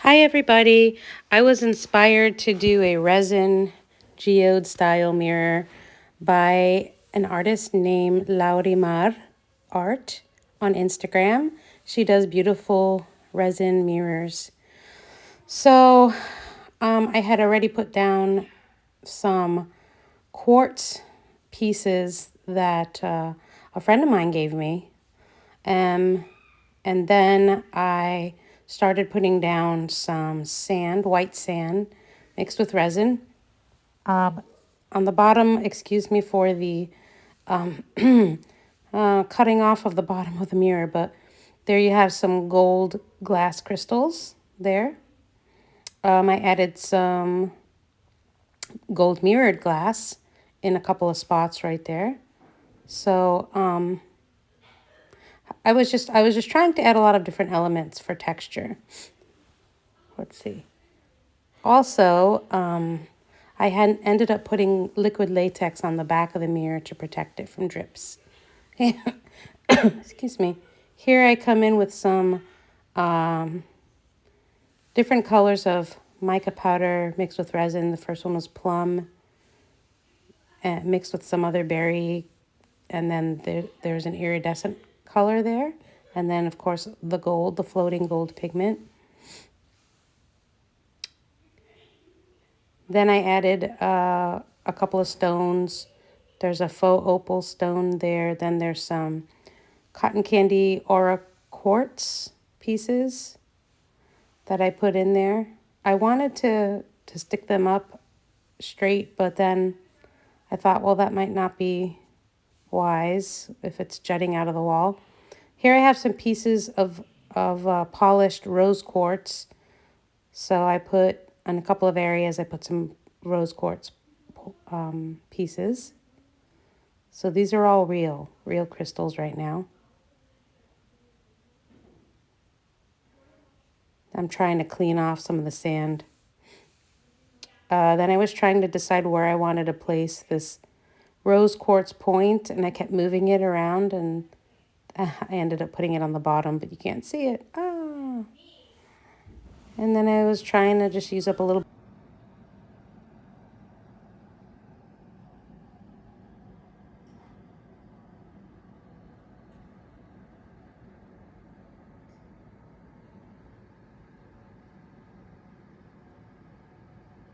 Hi everybody. I was inspired to do a resin geode style mirror by an artist named Laurimar Art on Instagram. She does beautiful resin mirrors. So I had already put down some quartz pieces that a friend of mine gave me. And then I started putting down some sand, white sand, mixed with resin. On the bottom, excuse me for the cutting off of the bottom of the mirror, but there you have some gold glass crystals there. I added some gold mirrored glass in a couple of spots right there. So I was just trying to add a lot of different elements for texture. Let's see. Also, I had ended up putting liquid latex on the back of the mirror to protect it from drips. Excuse me. Here I come in with some different colors of mica powder mixed with resin. The first one was plum, mixed with some other berry, and then there's an iridescent color there. And then, of course, the gold, the floating gold pigment. Then I added a couple of stones. There's a faux opal stone there. Then there's some cotton candy aura quartz pieces that I put in there. I wanted to stick them up straight, but then I thought, well, that might not be wise if it's jutting out of the wall. Here I have some pieces of polished rose quartz. So I put, in a couple of areas, I put some rose quartz pieces. So these are all real crystals right now. I'm trying to clean off some of the sand. Then I was trying to decide where I wanted to place this rose quartz point, and I kept moving it around, and I ended up putting it on the bottom, but you can't see it. Ah. And then I was trying to just use up a little